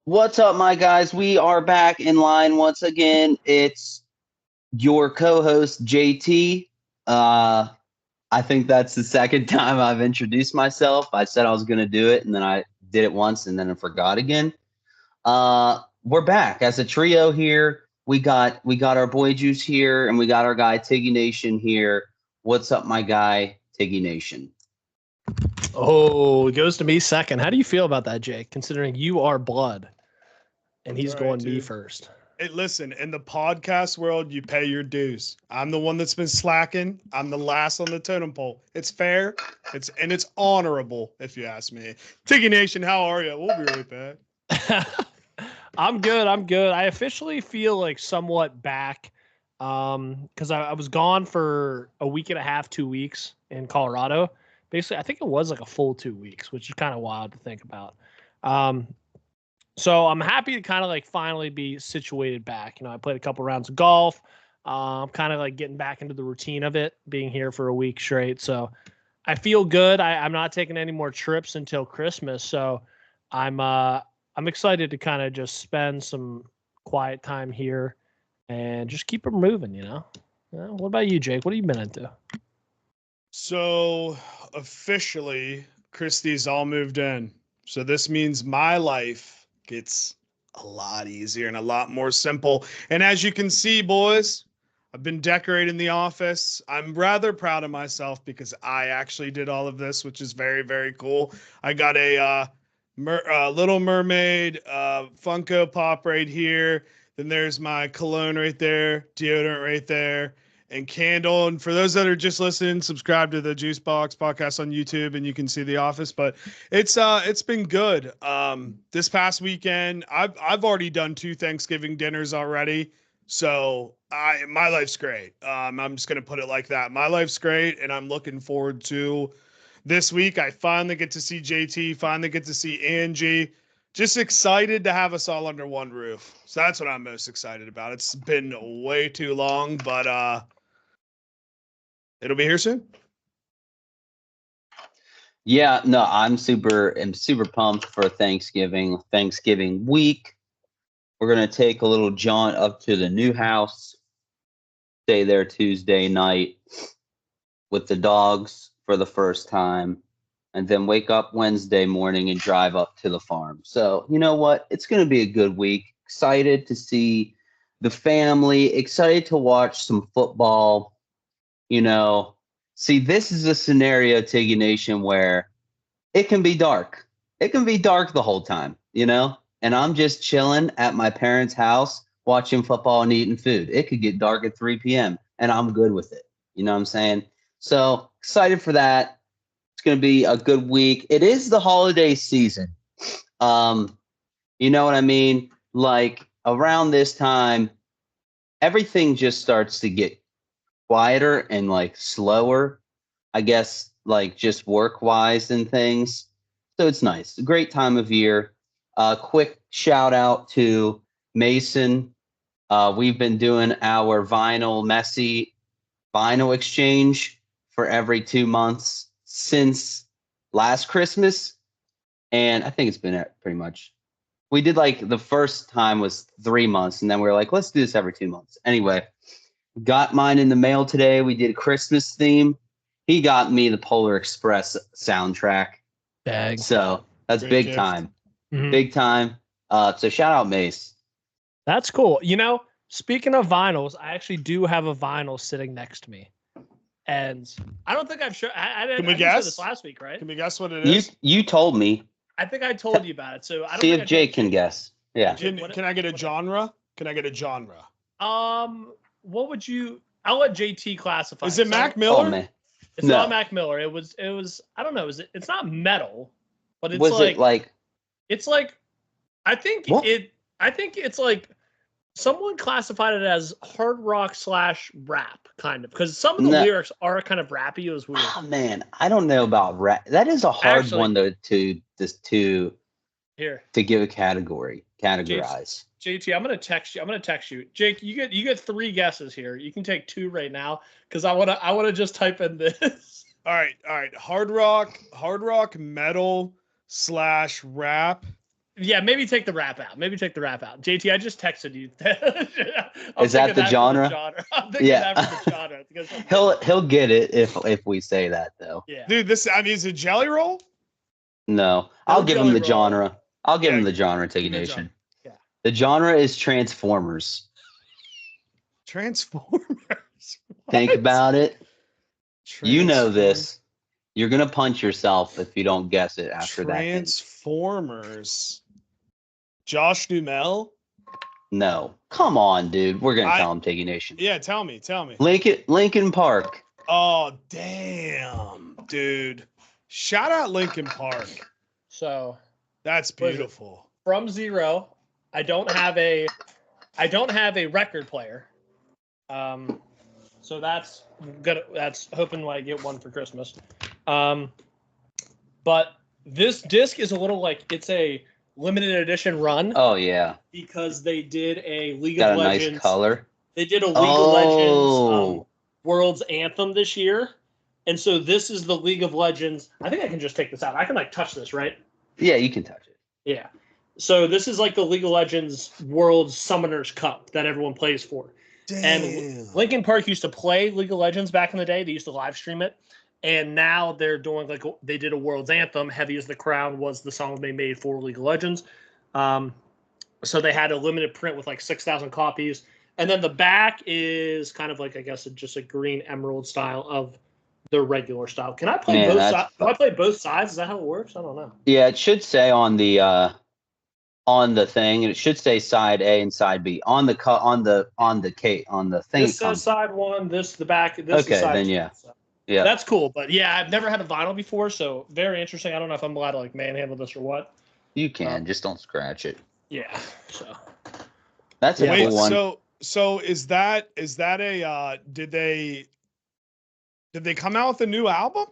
What's up, my guys? We are back in line once again. It's your co-host JT. Uh, I think that's the second time I've introduced myself. I said I was going to do it, and then I did it once, and then I forgot again. We're back as a trio here. We got our boy Juice here, and we got our guy Tiggy Nation here. What's up, my guy Tiggy Nation? Oh, it goes to me second. How do you feel about that, Jake, considering you are blood and he's All right, going me dude. first? Hey, listen, in the podcast world, you pay your dues. I'm the one that's been slacking. I'm the last on the totem pole. It's fair. It's honorable, if you ask me. Tiki Nation, how are you? We'll be right back. I'm good. I'm good. I officially feel like somewhat back because I was gone for a week and a half, 2 weeks in Colorado. Basically, I think it was like a full 2 weeks, which is kind of wild to think about. Um, So I'm happy to kind of like finally be situated back. I played a couple rounds of golf. I'm kind of like getting back into the routine of it, being here for a week straight. So I feel good. I'm not taking any more trips until Christmas. So I'm excited to kind of just spend some quiet time here and just keep it moving. What about you, Jake? What have you been into? So, officially, Christie's all moved in. So, this means my life gets a lot easier and a lot more simple. And as you can see, boys, I've been decorating the office. I'm rather proud of myself because I actually did all of this, which is very, very cool. I got a Little Mermaid Funko Pop right here. Then there's my cologne right there, deodorant right there, and candle. And for those that are just listening, subscribe to the Juice Box podcast on YouTube, and you can see the office. But it's been good. This past weekend, I've already done 2 Thanksgiving dinners already. So my life's great. I'm just gonna put it like that. My life's great, and I'm looking forward to this week. I finally get to see JT, finally get to see Angie. Just excited to have us all under one roof. So that's what I'm most excited about. It's been way too long, but it'll be here soon. Yeah, no, I'm super pumped for Thanksgiving week. We're gonna take a little jaunt up to the new house, stay there Tuesday night with the dogs for the first time, and then wake up Wednesday morning and drive up to the farm. So, you know what? It's gonna be a good week. Excited to see the family, excited to watch some football. You know, see, this is a scenario, Tiggy Nation, where it can be dark. It can be dark the whole time, and I'm just chilling at my parents' house watching football and eating food. It could get dark at 3 p.m. and I'm good with it. You know what I'm saying? So excited for that. It's going to be a good week. It is the holiday season. Um, you know what I mean? Like around this time, everything just starts to get quieter and like slower, I guess, like just work wise and things. So it's nice. A great time of year. Quick shout out to Mason. We've been doing our messy vinyl exchange for every 2 months since last Christmas. And I think it's been pretty much. We did like the first time was 3 months, and then we were like, let's do this every 2 months. Anyway, got mine in the mail today. We did a Christmas theme. He got me the Polar Express soundtrack. Dang. So that's Great big gift. time. Mhm. Big time. So shout out Mace. That's cool. Speaking of vinyls, I actually do have a vinyl sitting next to me. And I don't think I've shown. I Can didn't. we I didn't show guess? this last week, right? Can we guess what it You is? you told me. I think I told you about it. So I don't See think if I Jake told can guess. Yeah. Jake, Can I get a genre? Can I get a genre? What would you? I'll let JT classify. Is it Mac Oh Miller? man. It's No. not Mac Miller. It was. I don't know. It's not metal, but it's Was it like It's like. I think what? I think it's like. Someone classified it as hard rock / rap, kind of, because some of the No. lyrics are kind of rappy. It was weird. Oh man, I don't know about rap. That is a hard Actually- one to Here, give a categorize. JT, I'm gonna text you. Jake, you get 3 guesses here. You can take 2 right now because I wanna just type in this. All right. Hard rock, metal / rap. maybe take the rap out. JT, I just texted you. Is that the genre? I'm thinking that for the genre. He'll get it if we say that though. Yeah. Dude, is it Jelly Roll? No, I'll give him the genre. I'll give him the genre, Tik give me the Nation. genre. Yeah. The genre is Transformers. Transformers. Think What? about it. You know Transform- this. You're gonna punch yourself if you don't guess it after that hint. Transformers. Josh Duhamel. No, come on, dude. We're gonna tell him, Tik Nation. Yeah, tell me. Linkin Park. Oh, damn, dude. Shout out Linkin Park. So That's beautiful. from zero, I don't have a record player. So that's hoping I get one for Christmas. But this disc is a little like it's a limited edition run. Oh yeah. Because they did a League Got of a Legends. nice color. They did a League of Legends World's Anthem this year. And so this is the League of Legends. I think I can just take this out. I can touch this, right? Yeah, you can touch it. Yeah. So this is like the League of Legends World Summoners Cup that everyone plays for. Damn. And Linkin Park used to play League of Legends back in the day. They used to live stream it. And now they're doing they did a World's Anthem. Heavy as the Crown was the song they made for League of Legends. So they had a limited print with 6,000 copies. And then the back is kind of I guess, just a green emerald style of the regular style. Can I play both sides? Can I play both sides? Is that how it works? I don't know. Yeah, it should say on the thing, and it should say side A and side B on the thing. This says side one. This the back. This okay, is side then two, yeah, so. yeah, that's cool. But yeah, I've never had a vinyl before, so very interesting. I don't know if I'm allowed to manhandle this or what. You can just don't scratch it. Yeah. So that's a cool one. So is that a did they come out with a new album?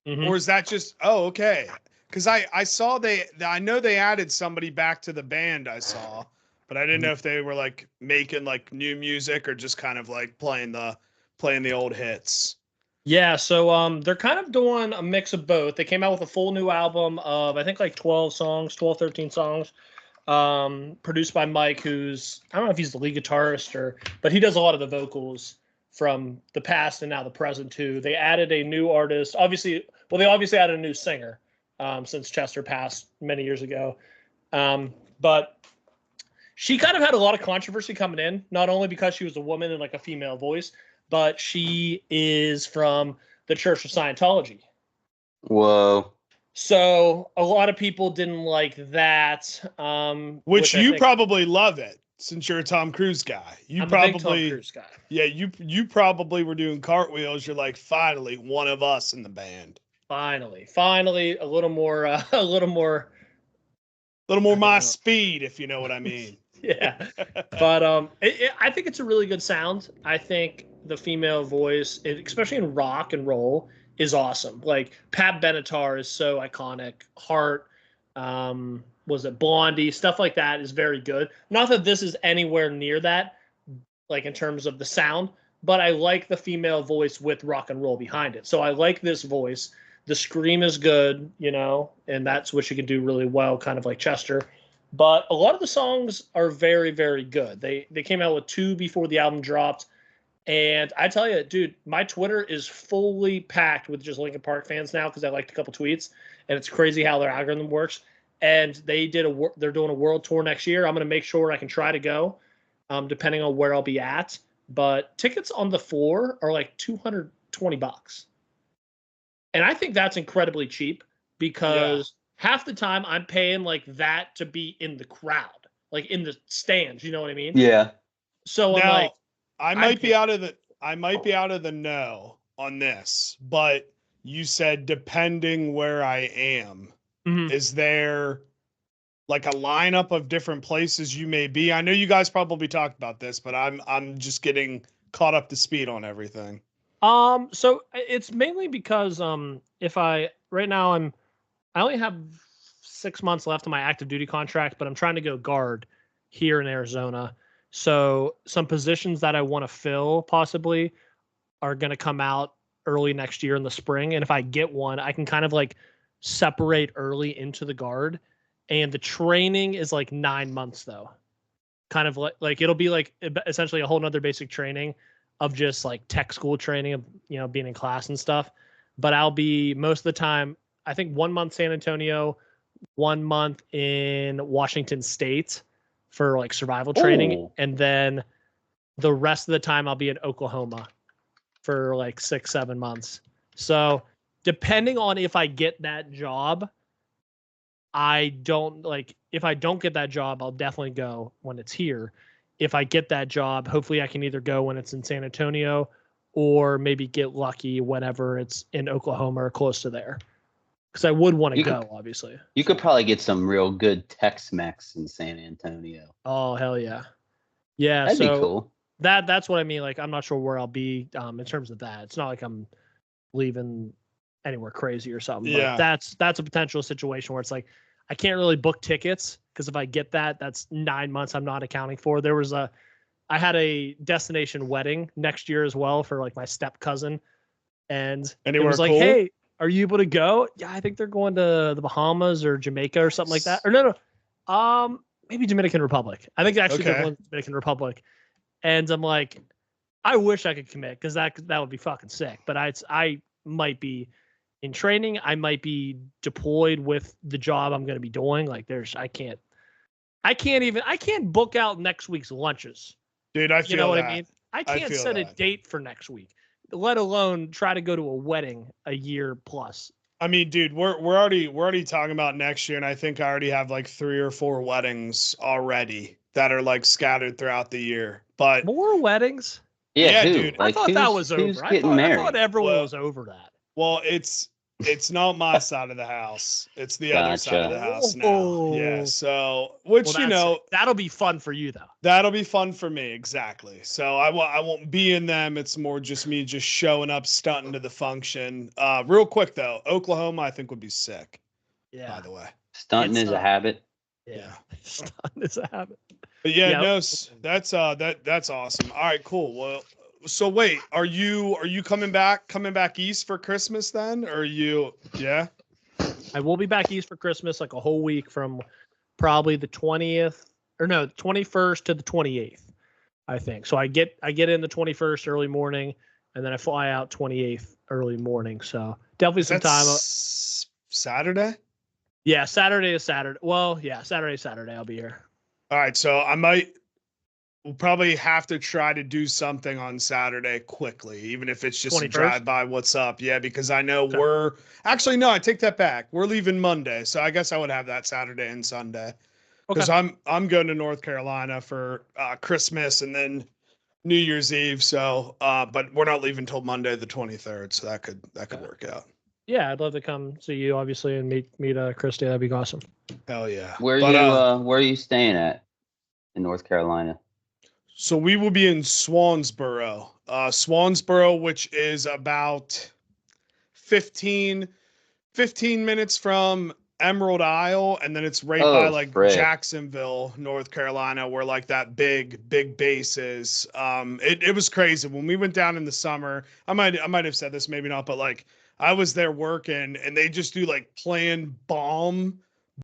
Mm-hmm. Or is that just okay? Because I saw I know they added somebody back to the band I saw, but I didn't know if they were making new music or just kind of playing the old hits. Yeah, so they're kind of doing a mix of both. They came out with a full new album of I think 12 songs, 13 songs. Produced by Mike, who's I don't know if he's the lead guitarist but he does a lot of the vocals from the past and now the present too. They added a new artist. They obviously added a new singer since Chester passed many years ago. But she kind of had a lot of controversy coming in, not only because she was a woman and a female voice, but she is from the Church of Scientology. Whoa. So a lot of people didn't like that. Which you probably love it since you're a Tom Cruise guy. I'm a big Tom Cruise guy. Yeah, you probably were doing cartwheels. You're finally one of us in the band. Finally, a little more my speed, if you know what I mean. Yeah, but I think it's a really good sound. I think the female voice, especially in rock and roll, is awesome. Pat Benatar is so iconic. Heart, was it Blondie? Stuff like that is very good. Not that this is anywhere near that, in terms of the sound, but I like the female voice with rock and roll behind it. So I like this voice. The scream is good, and that's what she can do really well, kind of like Chester. But a lot of the songs are very, very good. They came out with 2 before the album dropped. And I tell you, dude, my Twitter is fully packed with just Linkin Park fans now because I liked a couple tweets. And it's crazy how their algorithm works. And they're doing a world tour next year. I'm going to make sure I can try to go, depending on where I'll be at. But tickets on the floor are $220. And I think that's incredibly cheap because half the time I'm paying that to be in the crowd, in the stands. You know what I mean? Yeah. So now, I might be out of the know on this, but you said depending where I am, is there a lineup of different places you may be? I know you guys probably talked about this, but I'm just getting caught up to speed on everything. So it's mainly because right now I only have 6 months left on my active duty contract, but I'm trying to go guard here in Arizona. So some positions that I want to fill possibly are going to come out early next year in the spring. And if I get one, I can kind of separate early into the guard and the training is like 9 months though. Kind of like it'll be like essentially a whole nother basic training of just like tech school training of, you know, being in class and stuff. But I'll be most of the time, I think 1 month San Antonio, 1 month in Washington State for like survival training. Ooh. And then the rest of the time I'll be in Oklahoma for like 6-7 months. So depending on if I get that job, if I don't get that job, I'll definitely go when it's here. If I get that job, hopefully I can either go when it's in San Antonio or maybe get lucky whenever it's in Oklahoma or close to there. Because I would want to go, obviously. You could probably get some real good Tex-Mex in San Antonio. Oh, hell yeah. Yeah, That'd be cool. That's what I mean. Like, I'm not sure where I'll be in terms of that. It's not like I'm leaving anywhere crazy or something. Yeah. But that's a potential situation where it's like, I can't really book tickets because if I get that, that's 9 months I'm not accounting for. I had a destination wedding next year as well for like my step cousin. And Anywhere it was like, cool? hey, are you able to go? Yeah, I think they're going to the Bahamas or Jamaica or something like that. Or no. Maybe Dominican Republic. I think actually they're going to Dominican Republic. And I'm like, I wish I could commit because that would be fucking sick. But I might be in training. I might be deployed with the job I'm going to be doing. Like I can't book out next week's lunches. Dude, I feel You know what that. I mean? I can't set a date for next week, let alone try to go to a wedding a year plus. I mean, dude, we're already talking about next year, and I think I already have like 3 or 4 weddings already that are like scattered throughout the year. But More weddings? Yeah, who? dude. Like, I thought that was who's over. getting I married? thought everyone Well- was over that. well, it's not my side of the house. It's the other side of the house now. Oh. Yeah. So, which That'll be fun for you though. that'll be fun for me. Exactly. So I won't be in them. It's more just me just showing up, stunting to the function. Real quick though, Oklahoma I think would be sick. Yeah. By the way. Stunting It's, is a habit. Yeah. It's a habit. But yeah, Yeah. no, that's awesome. All right, cool. Well, so wait, are you coming back east for Christmas then? Or yeah? I will be back east for Christmas, like a whole week from probably the 20th or no, 21st to the 28th, I think. So I get in the 21st early morning and then I fly out 28th early morning. So definitely some time. Saturday? Yeah, Saturday is Saturday. Well, yeah, Saturday I'll be here. All right, so we'll probably have to try to do something on Saturday quickly, even if it's just a 21st? drive by. What's up? Yeah, because I know Okay. no, I take that back. We're leaving Monday, so I guess I would have that Saturday and Sunday because Okay. I'm going to North Carolina for Christmas and then New Year's Eve. So, but we're not leaving till Monday the 23rd, so that could work out. Yeah, I'd love to come see you, obviously, and meet Christy. That'd be awesome. Hell yeah! Where are you staying at in North Carolina? So we will be in Swansboro, which is about 15 minutes from Emerald Isle, and then it's right by like Jacksonville, North Carolina, where like that big base is. It was crazy when we went down in the summer. I might have said this, maybe not, but like I was there working, and they just do like planned bomb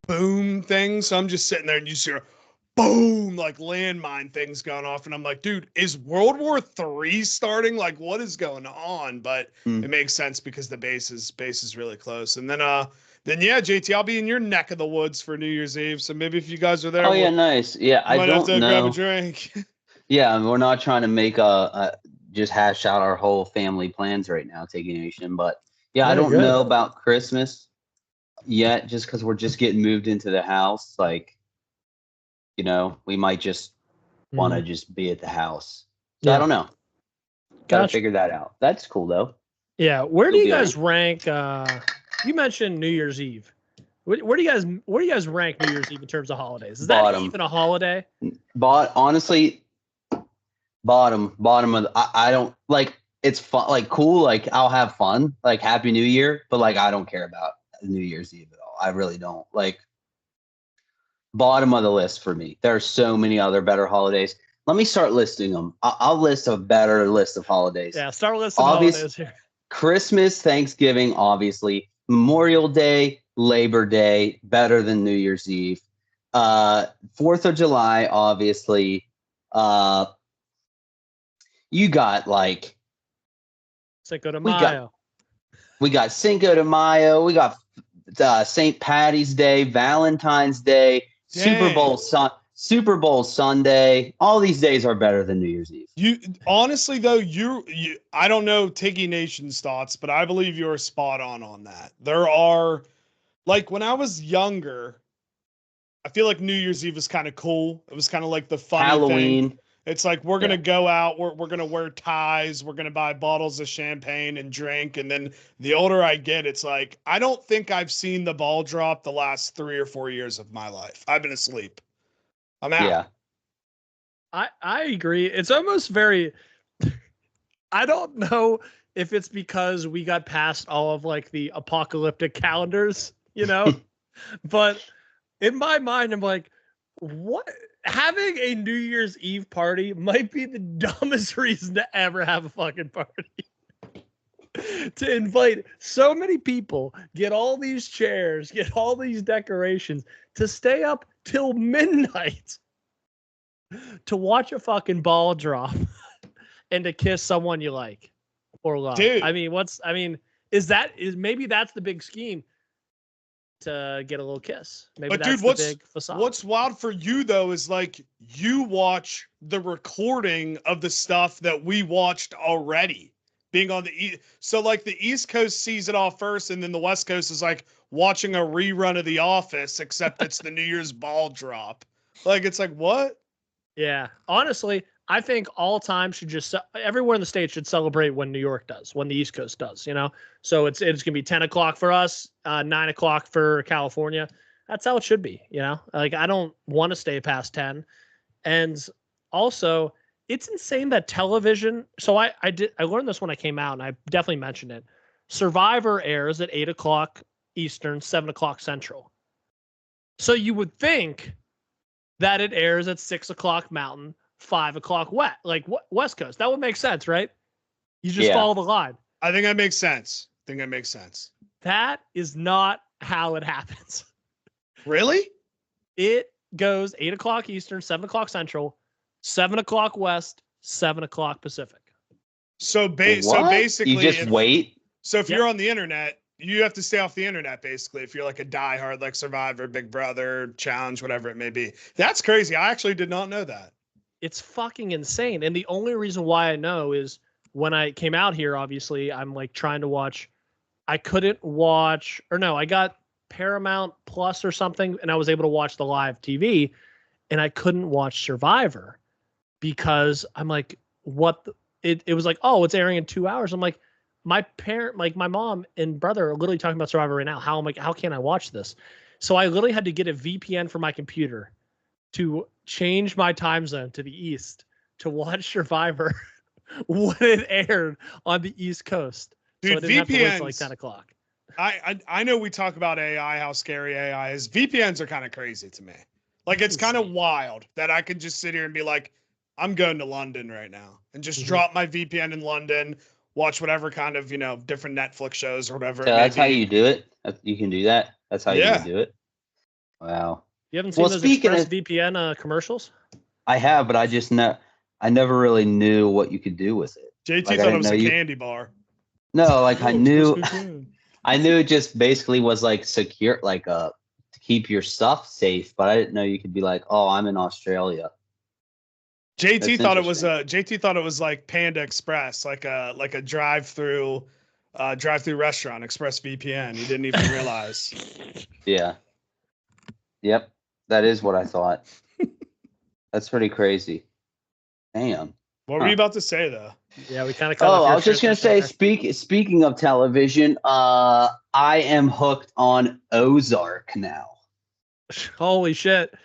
boom things. So I'm just sitting there, and you see boom, like landmine things going off. And I'm like, dude, is World War III starting? Like, what is going on? But it makes sense because the base is really close. And then yeah, JT, I'll be in your neck of the woods for New Year's Eve. So maybe if you guys are there. Oh yeah, nice. Yeah, I might have don't to know. grab a drink. Yeah, we're not trying to make just hash out our whole family plans right now, taking nation. But yeah, I don't know about Christmas yet, just because we're just getting moved into the house. Like, you know, we might just want to just be at the house. So I don't know. Gotta figure that out. That's cool though. Yeah. Where do you guys rank? You mentioned New Year's Eve. Where do you guys rank New Year's Eve in terms of holidays? Is that even a holiday? Honestly, bottom of I don't like. It's fun, like cool. Like I'll have fun. Like Happy New Year, but like I don't care about New Year's Eve at all. I really don't. Like bottom of the list for me. There are so many other better holidays. Let me start listing them. I'll list a better list of holidays. Yeah, start listing holidays here. Christmas, Thanksgiving, obviously. Memorial Day, Labor Day, better than New Year's Eve. 4th of July, obviously. You got like Cinco de Mayo. We got Cinco de Mayo. We got St. Patty's Day, Valentine's Day, Dang. Super Bowl Sunday. All these days are better than New Year's Eve. You honestly though, you I don't know Tiggy Nation's thoughts, but I believe you're spot on that. There are, like, when I was younger, I feel like New Year's Eve was kind of cool. It was kind of like the funny Halloween. thing. It's like we're gonna go out, we're gonna wear ties, we're gonna buy bottles of champagne and drink. And then the older I get, it's like I don't think I've seen the ball drop the last 3 or 4 years of my life. I've been asleep. I'm out. Yeah. I agree. It's almost very. I don't know if it's because we got past all of like the apocalyptic calendars, but in my mind, I'm like, what? Having a New Year's Eve party might be the dumbest reason to ever have a fucking party. To invite so many people, get all these chairs, get all these decorations, to stay up till midnight to watch a fucking ball drop and to kiss someone you like or love. Dude. Is maybe that's the big scheme, to get a little kiss. Maybe But that's dude, the big facade. what's wild for you though is like you watch the recording of the stuff that we watched already being on so like the East Coast sees it all first, and then the West Coast is like watching a rerun of The Office, except it's the New Year's ball drop. Like, it's like, what? Yeah, honestly, I think all time should everywhere in the States should celebrate when New York does, when the East Coast does, So it's gonna be 10 o'clock for us, 9 o'clock for California. That's how it should be, Like, I don't want to stay past 10. And also, it's insane that television. So I learned this when I came out, and I definitely mentioned it. Survivor airs at 8 o'clock Eastern, 7 o'clock Central. So you would think that it airs at 6 o'clock Mountain, 5 o'clock West Coast. That would make sense, right? You just follow the line. I think that makes sense. That is not how it happens. Really? It goes 8 o'clock Eastern, 7 o'clock Central, 7 o'clock West, 7 o'clock Pacific. So basically, you just wait. So if you're on the internet, you have to stay off the internet, basically, if you're like a diehard, like Survivor, Big Brother, Challenge, whatever it may be. That's crazy. I actually did not know that. It's fucking insane. And the only reason why I know is when I came out here, obviously, I'm like trying to watch. I couldn't watch, or no, I got Paramount Plus or something, and I was able to watch the live TV, and I couldn't watch Survivor because I'm like, what? It was like, oh, it's airing in 2 hours. I'm like, my mom and brother are literally talking about Survivor right now. How can I watch this? So I literally had to get a VPN for my computer to change my time zone to the East to watch Survivor when it aired on the East Coast. Dude, so I didn't have to wait till like 10 o'clock. I know we talk about AI, how scary AI is. VPNs are kind of crazy to me. Like, it's kind of wild that I could just sit here and be like, I'm going to London right now and just drop my VPN in London, watch whatever kind of, different Netflix shows or whatever. So that's how you do it? You can do that? That's how you can do it? Wow. You haven't seen those ExpressVPN commercials? I have, but I never really knew what you could do with it. JT thought it was a candy bar. No, like I knew it just basically was like secure, like to keep your stuff safe, but I didn't know you could be like, oh, I'm in Australia. JT thought it was like Panda Express, like a drive-through restaurant, Express VPN. He didn't even realize. Yeah. Yep. That is what I thought. That's pretty crazy. Damn. What were you about to say though? Yeah, we kind of. I was just gonna say, speaking of television, I am hooked on Ozark now. Holy shit!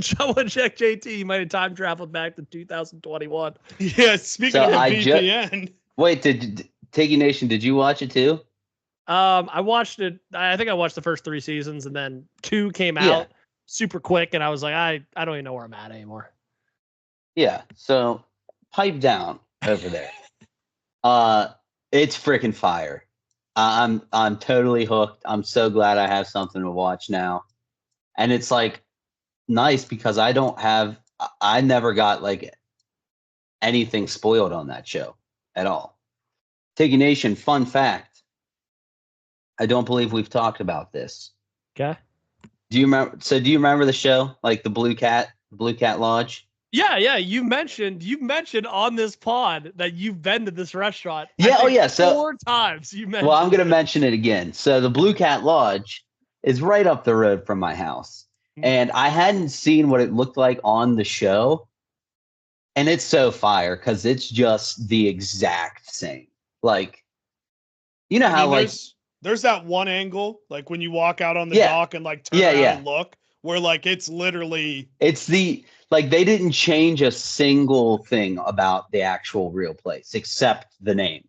Someone check JT. He might have time traveled back to 2021. Yeah, speaking of a VPN. Wait, did Tiggy Nation? Did you watch it too? I watched it. I think I watched the first 3 seasons, and then 2 came out super quick, and I was like, I don't even know where I'm at anymore. Yeah. So pipe down over there. It's freaking fire. I'm totally hooked. I'm so glad I have something to watch now. And it's like nice because I never got like anything spoiled on that show at all. Tiggy Nation, fun fact. I don't believe we've talked about this. Okay. Do you remember the show? Like the Blue Cat Lodge? Yeah. You mentioned on this pod that you've been to this restaurant. Yeah, So 4 times you mentioned. well, I'm gonna mention it again. So the Blue Cat Lodge is right up the road from my house. And I hadn't seen what it looked like on the show. And it's so fire because it's just the exact same. Like, you know how there's that one angle, like when you walk out on the dock and like turn around and look, where like it's literally they didn't change a single thing about the actual real place except the name.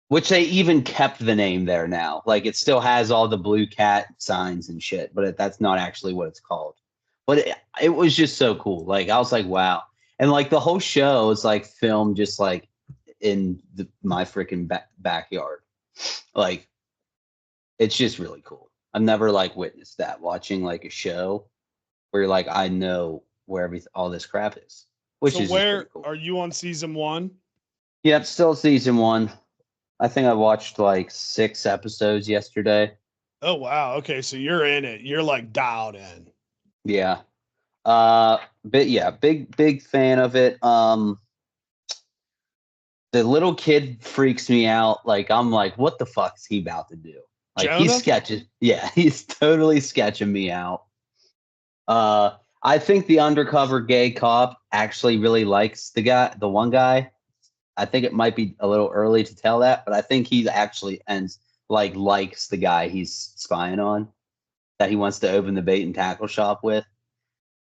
Which they even kept the name there now. Like it still has all the Blue Cat signs and shit, but that's not actually what it's called. But it was just so cool. Like I was like, wow. And like the whole show is like filmed just like in my freaking backyard. Like it's just really cool. I've never like witnessed that, watching like a show where you're like, I know where all this crap is. Which is where cool. Are you on season 1? Yep, still season 1. I think I watched like 6 episodes yesterday. Oh wow. Okay, so you're in it. You're like dialed in. Yeah. But yeah, big fan of it. The little kid freaks me out. Like I'm like, what the fuck is he about to do? Like Jonah? He's sketching. Yeah, he's totally sketching me out. I think the undercover gay cop actually really likes the one guy. I think it might be a little early to tell that, but I think he actually likes the guy he's spying on, that he wants to open the bait and tackle shop with.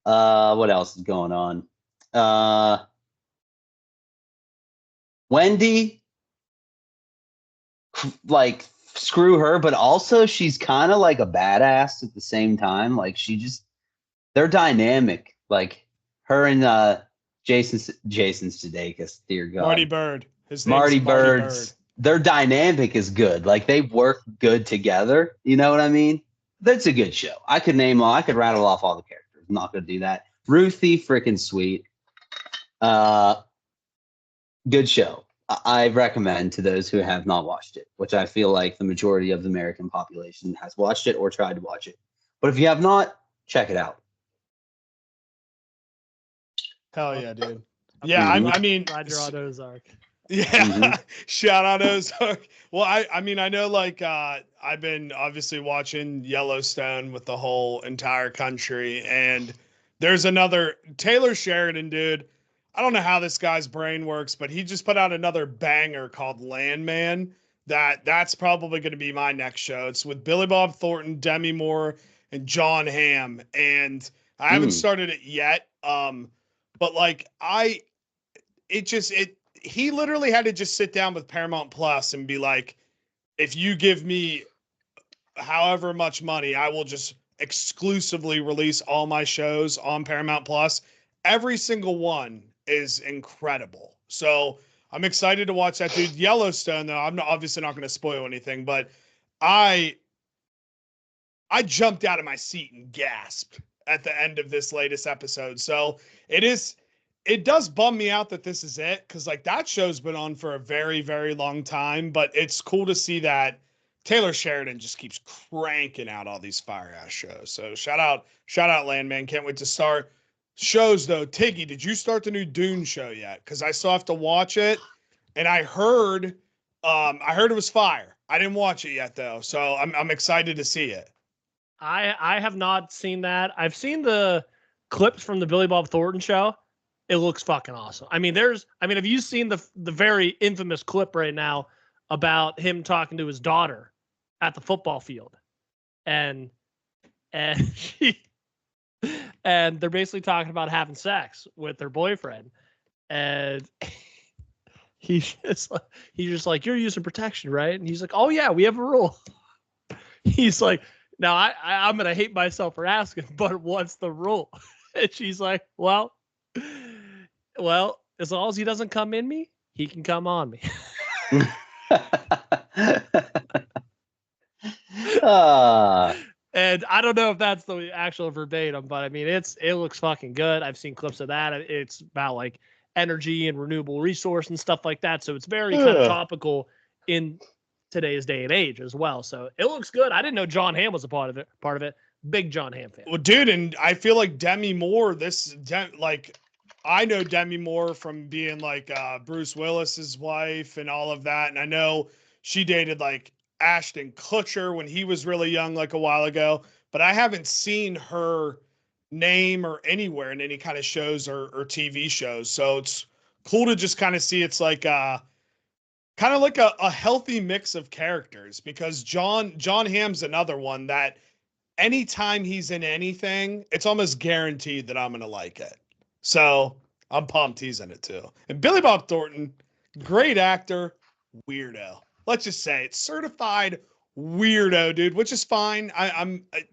What else is going on? Wendy, like screw her, but also she's kind of like a badass at the same time. Like they're dynamic. Like her and Jason Sudeikis, dear God. Marty Bird. His name's Marty Bird. Their dynamic is good. Like they work good together. You know what I mean? That's a good show. I could rattle off all the characters. I'm not gonna do that. Ruthie, freaking sweet. Good show. I recommend to those who have not watched it, which I feel like the majority of the American population has watched it or tried to watch it. But if you have not, check it out. Hell yeah, dude. Yeah, I mean, glad you're on Ozark. Yeah, shout out Ozark. Well, I mean, I know like I've been obviously watching Yellowstone with the whole entire country, and there's another Taylor Sheridan, dude. I don't know how this guy's brain works, but he just put out another banger called Landman. That's probably going to be my next show. It's with Billy Bob Thornton, Demi Moore, and John Hamm, and I haven't started it yet. But like he literally had to just sit down with Paramount Plus and be like, if you give me however much money, I will just exclusively release all my shows on Paramount Plus. Every single one is incredible. So I'm excited to watch that, dude. Yellowstone, though, I'm obviously not going to spoil anything, but I jumped out of my seat and gasped at the end of this latest episode. So it does bum me out that this is it, because like that show's been on for a very, very long time, but it's cool to see that Taylor Sheridan just keeps cranking out all these fire ass shows. So shout out Landman. Can't wait to start shows though. Tiggy, did you start the new Dune show yet? Because I still have to watch it, and I heard it was fire. I didn't watch it yet though, so I'm excited to see it. I have not seen that. I've seen the clips from the Billy Bob Thornton show. It looks fucking awesome. I mean, have you seen the very infamous clip right now about him talking to his daughter at the football field, and they're basically talking about having sex with their boyfriend, and he's just like, you're using protection, right? And he's like, oh yeah, we have a rule. He's like, now I'm gonna hate myself for asking, but what's the rule? And she's like, well, as long as he doesn't come in me, he can come on me. And I don't know if that's the actual verbatim, but I mean, it looks fucking good. I've seen clips of that. It's about like energy and renewable resource and stuff like that. So it's very kind of topical in today's day and age as well. So it looks good. I didn't know John Hamm was a part of it. Big John Hamm fan. Well, dude, and I feel like Demi Moore, like I know Demi Moore from being like Bruce Willis's wife and all of that. And I know she dated like Ashton Kutcher when he was really young, like a while ago, but I haven't seen her name or anywhere in any kind of shows or TV shows. So it's cool to just kind of see it's like kind of like a healthy mix of characters, because John Hamm's another one that anytime he's in anything, it's almost guaranteed that I'm going to like it. So I'm pumped he's in it too. And Billy Bob Thornton, great actor, weirdo. Let's just say it's certified weirdo, dude, which is fine.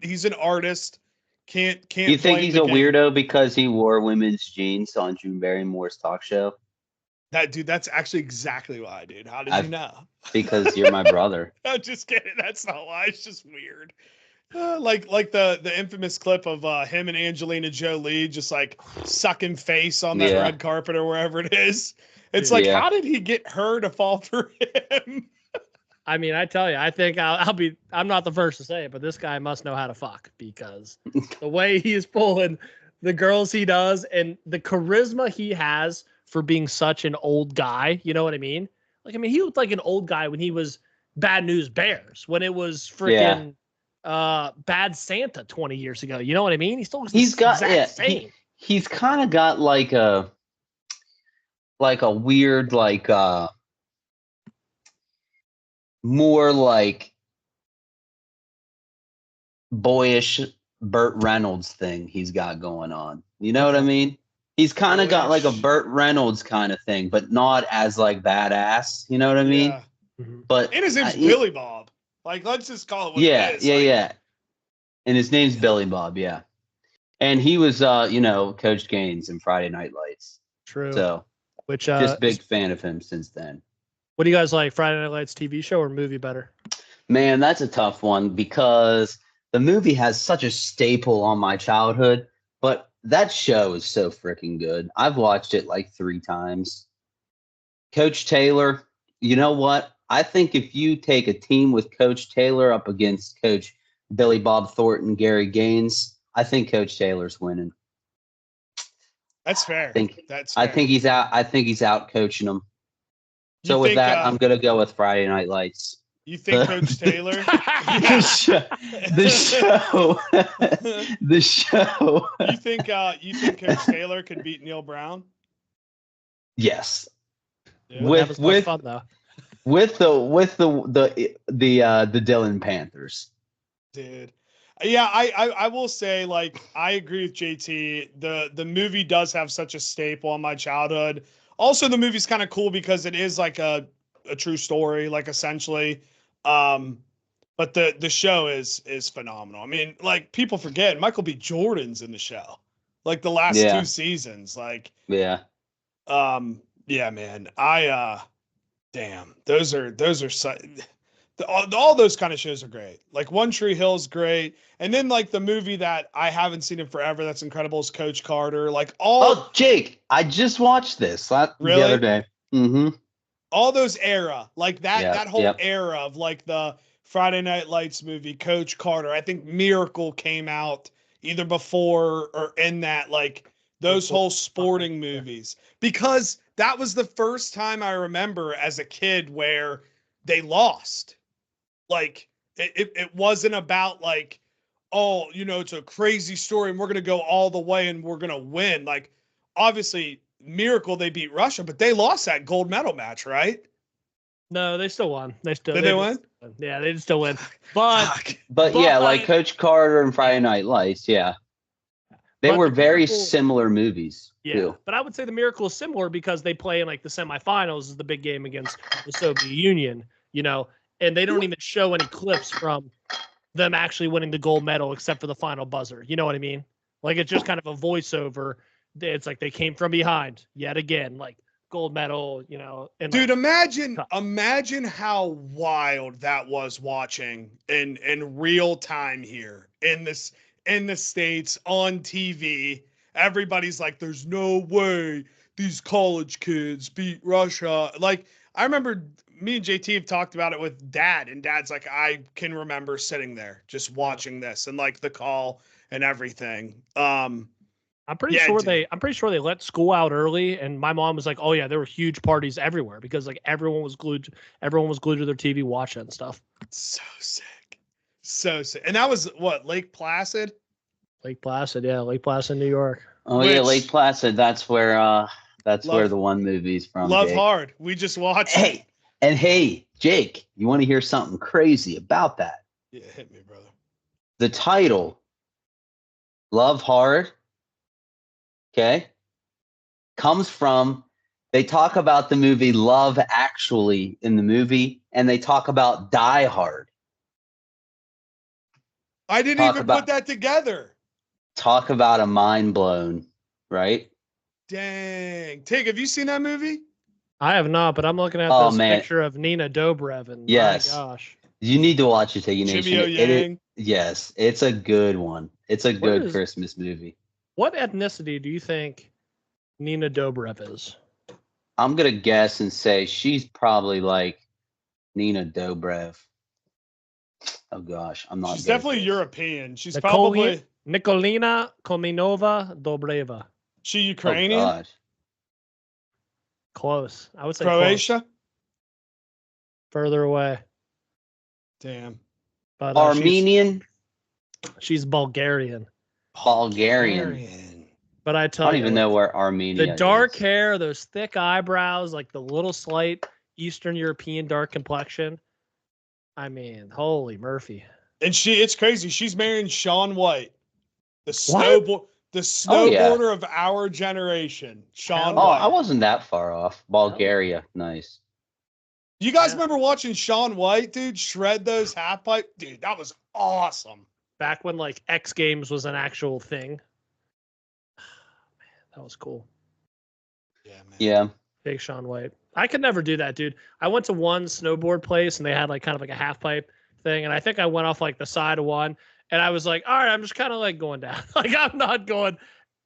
He's an artist. Can't. You think he's a weirdo because he wore women's jeans on Drew Barrymore's talk show? That's actually exactly why, dude. How did you know? Because you're my brother. I'm just kidding. That's not why. It's just weird. Like the infamous clip of him and Angelina Jolie just like sucking face on that red carpet or wherever it is. It's like, how did he get her to fall for him? I mean, I tell you, I think I'm not the first to say it, but this guy must know how to fuck, because the way he is pulling the girls he does and the charisma he has for being such an old guy. You know what I mean? Like, I mean, he looked like an old guy when he was Bad News Bears, when it was freaking Bad Santa 20 years ago. You know what I mean? He still looks the exact same. He's kind of got like a weird, like more like boyish Burt Reynolds thing he's got going on. You know what I mean? He's kind of got like a Burt Reynolds kind of thing, but not as like badass. You know what I mean? Mm-hmm. But and his name's Billy Bob. Like, let's just call it what it is. Yeah. And his name's Billy Bob, yeah. And he was, Coach Gaines in Friday Night Lights. True. So, which just big fan of him since then. What do you guys like, Friday Night Lights TV show or movie better? Man, that's a tough one, because the movie has such a staple on my childhood, but that show is so freaking good. I've watched it like 3 times. Coach Taylor, you know what? I think if you take a team with Coach Taylor up against Coach Billy Bob Thornton, Gary Gaines, I think Coach Taylor's winning. That's fair. I think he's out coaching them. So with that, I'm gonna go with Friday Night Lights. You think Coach Taylor? The show. You think Coach Taylor could beat Neil Brown? Yes. Yeah. With fun, though. With the Dillon Panthers. Dude. Yeah, I will say, like, I agree with JT. The movie does have such a staple on my childhood. Also, the movie's kind of cool because it is like a true story, like, essentially. But the show is phenomenal. I mean, like, people forget Michael B. Jordan's in the show, like the last 2 seasons. Like, yeah, man. Damn, those are all those kind of shows are great. Like One Tree Hill's great, and then like the movie that I haven't seen in forever that's incredible is Coach Carter. Like Jake, I just watched this the other day. Mm-hmm. All those era, like that whole era of like the Friday Night Lights movie, Coach Carter. I think Miracle came out either before or in that, like those whole sporting movies, because that was the first time I remember as a kid where they lost. Like it wasn't about like, oh, it's a crazy story and we're going to go all the way and we're going to win. Like, obviously Miracle, they beat Russia, but they lost that gold medal match, right? No, they still won. Did they win? Yeah, they still win. But yeah, like Coach Carter and Friday Night Lights, yeah. They were very similar movies. Yeah, too. But I would say the Miracle is similar because they play in like the semifinals is the big game against the Soviet Union, and they don't even show any clips from them actually winning the gold medal except for the final buzzer. You know what I mean? Like, it's just kind of a voiceover. It's like they came from behind yet again. Like, gold medal, you know. Dude, imagine how wild that was watching in real time here in the States on TV. Everybody's like, there's no way these college kids beat Russia. Like, I remember me and JT have talked about it with Dad, and Dad's like, I can remember sitting there just watching this and like the call and everything. I'm pretty sure they let school out early, and my mom was like, "Oh yeah, there were huge parties everywhere because like everyone was glued to their TV watching and stuff." So sick, and that was what, Lake Placid? Lake Placid, yeah, Lake Placid, New York. Oh yeah, Lake Placid. That's where the one movie's from. Love Jake. Hard. We just watched. Hey, Jake, you want to hear something crazy about that? Yeah, hit me, brother. The title, Love Hard. Okay, comes from, they talk about the movie Love Actually in the movie, and they talk about Die Hard. I didn't even put that together. Talk about a mind blown, right? Dang. Tik, have you seen that movie? I have not, but I'm looking at this picture of Nina Dobrev, and yes. My gosh. You need to watch it, Take Nation. Jimmy O Yang. Yes, it's a good one. It's a good Christmas movie. What ethnicity do you think Nina Dobrev is? I'm going to guess and say she's probably like Nina Dobrev. Oh, gosh. I'm not. She's definitely European. She's probably Nikolina Kominova Dobreva. She Ukrainian? Oh, gosh. Close. I would say Croatia? Close. Further away. Damn. But Armenian? She's Bulgarian. Bulgarian. But I don't even know where Armenia is. The dark hair, those thick eyebrows, like the little slight Eastern European dark complexion. I mean, holy Murphy. And it's crazy. She's marrying Shaun White, the snowboarder of our generation. Shaun White. I wasn't that far off. Bulgaria, nice. You guys remember watching Shaun White, dude, shred those half pipe? Dude, that was awesome. Back when like X Games was an actual thing. Man, that was cool. Yeah, man. Yeah. Big Shaun White. I could never do that, dude. I went to one snowboard place and they had like kind of like a half pipe thing. And I think I went off like the side of one and I was like, all right, I'm just kind of like going down. Like I'm not going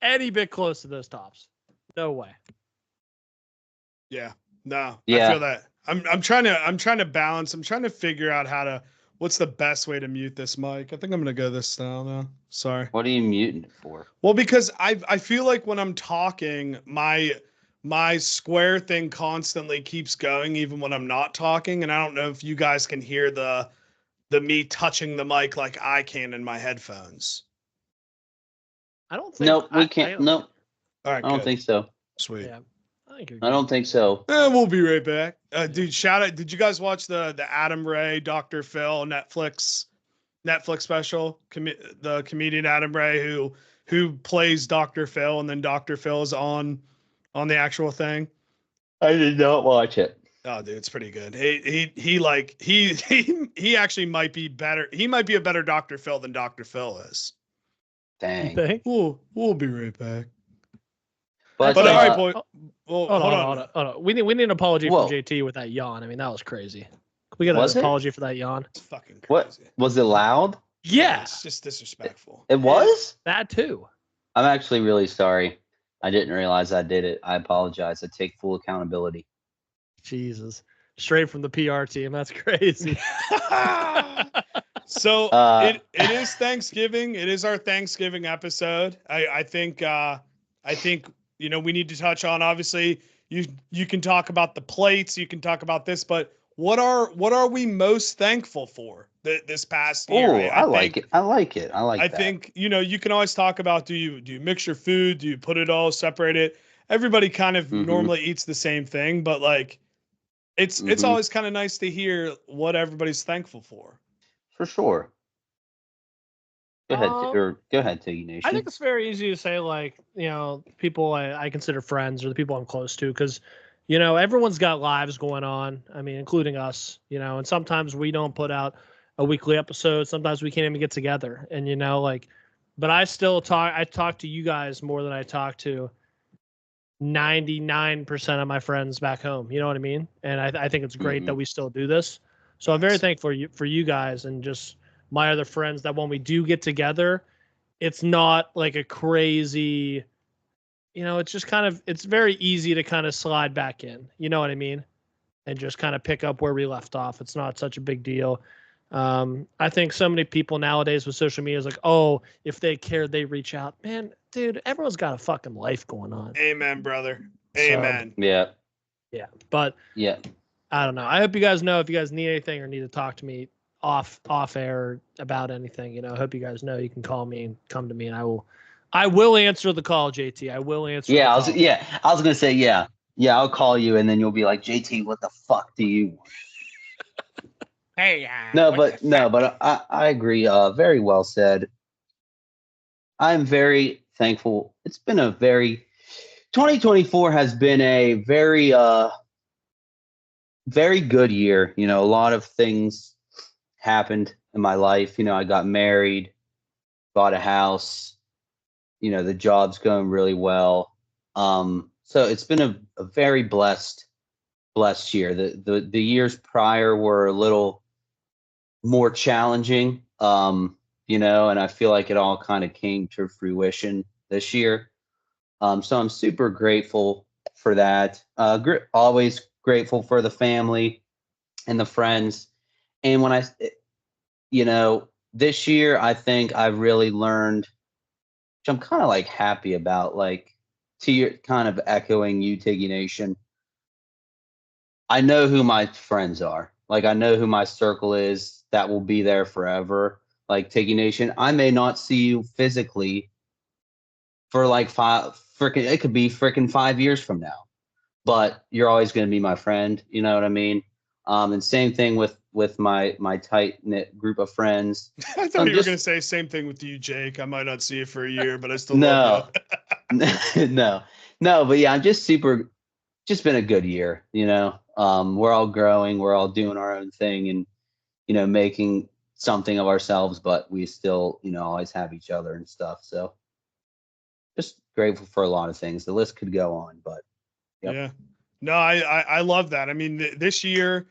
any bit close to those tops. No way. Yeah. No. Yeah. I feel that. I'm trying to balance. I'm trying to figure out what's the best way to mute this mic. I think I'm going to go this style now. Sorry. What are you muting it for? Well, because I feel like when I'm talking, my square thing constantly keeps going even when I'm not talking. And I don't know if you guys can hear the me touching the mic like I can in my headphones. I don't think. Nope, we can't. Nope. All right. I don't think so. Sweet. Yeah. I don't think so. We'll be right back. Dude, shout out. Did you guys watch the Adam Ray, Dr. Phil Netflix special? The comedian Adam Ray who plays Dr. Phil, and then Dr. Phil is on the actual thing. I did not watch it. Oh, dude, it's pretty good. He actually might be better. He might be a better Dr. Phil than Dr. Phil is. Dang. We'll be right back. But all right, boy. Well, hold on. We need an apology for JT with that yawn. I mean, that was crazy. Can we get an apology for that yawn? It's fucking crazy. What? Was it loud? Yeah. It's just disrespectful. It was? That too. I'm actually really sorry. I didn't realize I did it. I apologize. I take full accountability. Jesus. Straight from the PR team. That's crazy. So it is Thanksgiving. It is our Thanksgiving episode. I think we need to touch on, obviously you can talk about the plates, you can talk about this, but what are we most thankful for this past year? Oh, I like it. I think, you can always talk about, do you mix your food? Do you put it all, separate it? Everybody kind of normally eats the same thing, but like it's always kind of nice to hear what everybody's thankful for. For sure. Go ahead, Tiggy Nation. I think it's very easy to say, like, people I consider friends or the people I'm close to, because, everyone's got lives going on. I mean, including us, and sometimes we don't put out a weekly episode. Sometimes we can't even get together. And, but I still talk to you guys more than I talk to 99% of my friends back home. You know what I mean? And I think it's great that we still do this. So I'm very thankful for you guys and just my other friends that when we do get together, it's not like a crazy, it's just it's very easy to kind of slide back in. You know what I mean? And just kind of pick up where we left off. It's not such a big deal. I think so many people nowadays with social media is like, oh, if they care, they reach out. Man, dude, everyone's got a fucking life going on. Amen, brother. Amen. Yeah. But yeah, I don't know. I hope you guys know if you guys need anything or need to talk to me off air about anything. I hope you guys know you can call me and come to me, and I will answer the call, JT. I will answer. I was gonna say yeah. I'll call you, and then you'll be like, JT, what the fuck do you want? Hey, but I agree. Very well said. I'm very thankful. It's been 2024 has been a very, very good year. A lot of things happened in my life. I got married, bought a house. The job's going really well. So it's been a very blessed year. The years prior were a little more challenging, and I feel like it all kind of came to fruition this year. So I'm super grateful for that. Always grateful for the family and the friends. And when this year, I think I really learned, which I'm kind of like happy about, like to your kind of echoing you, Tiggy Nation. I know who my friends are. Like, I know who my circle is that will be there forever. Like, Tiggy Nation, I may not see you physically for like it could be freaking 5 years from now, but you're always going to be my friend. You know what I mean? And same thing with my tight knit group of friends. I thought you were going to say same thing with you, Jake. I might not see you for a year, but I still love you. no, but yeah, I'm just been a good year. We're all growing, we're all doing our own thing, and making something of ourselves, but we still always have each other and stuff. So just grateful for a lot of things. The list could go on, but yep. Yeah, no, I love that. I mean, this year,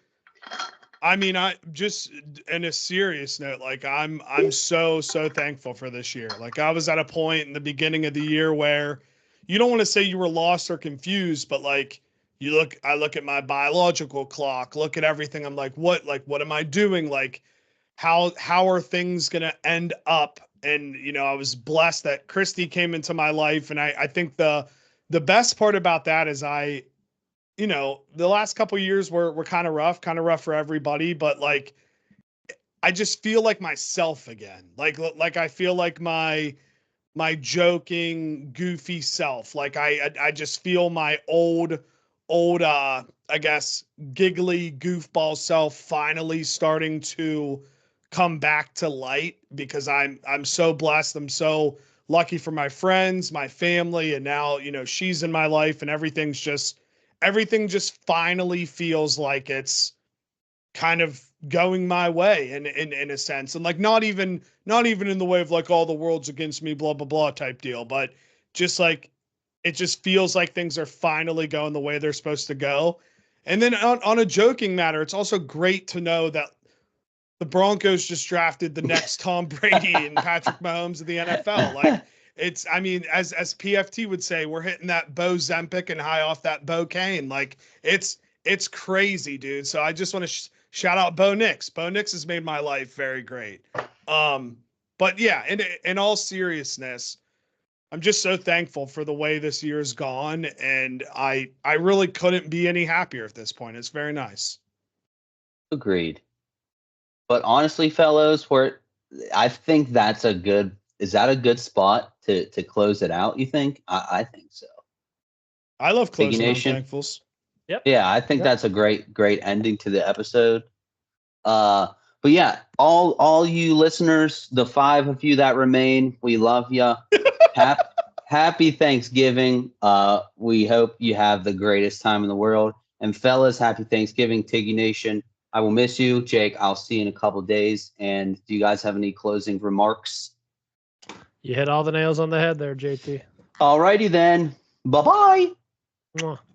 I just in a serious note, like I'm so thankful for this year. Like, I was at a point in the beginning of the year where you don't want to say you were lost or confused, but like I look at my biological clock, look at everything. I'm like, what am I doing? Like, how are things going to end up? And, I was blessed that Christy came into my life. And I think the best part about that is the last couple of years were kind of rough for everybody, but like, I just feel like myself again. Like I feel like my joking, goofy self. Like I just feel my old, I guess, giggly goofball self finally starting to come back to light, because I'm so blessed. I'm so lucky for my friends, my family, and now, she's in my life, and everything just finally feels like it's kind of going my way in a sense. And like, not even in the way of like, all the world's against me, blah, blah, blah type deal, but just like, it just feels like things are finally going the way they're supposed to go. And then on a joking matter, it's also great to know that the Broncos just drafted the next Tom Brady and Patrick Mahomes of the NFL. Like, as PFT would say, we're hitting that Bo Zempic and high off that Bo Kane. Like, it's crazy, dude. So I just want to shout out Bo Nix. Bo Nix has made my life very great. But yeah, in all seriousness, I'm just so thankful for the way this year's gone, and I really couldn't be any happier at this point. It's very nice. Agreed. But honestly, fellows, I think that's is that a good spot to close it out, you think? I think so. I love closing on thankfuls. Yep. Yeah, I think that's a great ending to the episode. But yeah, all you listeners, the 5 of you that remain, we love you. Happy Thanksgiving. We hope you have the greatest time in the world. And fellas, happy Thanksgiving, Tiggy Nation. I will miss you. Jake, I'll see you in a couple days. And do you guys have any closing remarks? You hit all the nails on the head there, JT. Alrighty then. Bye-bye. Mwah.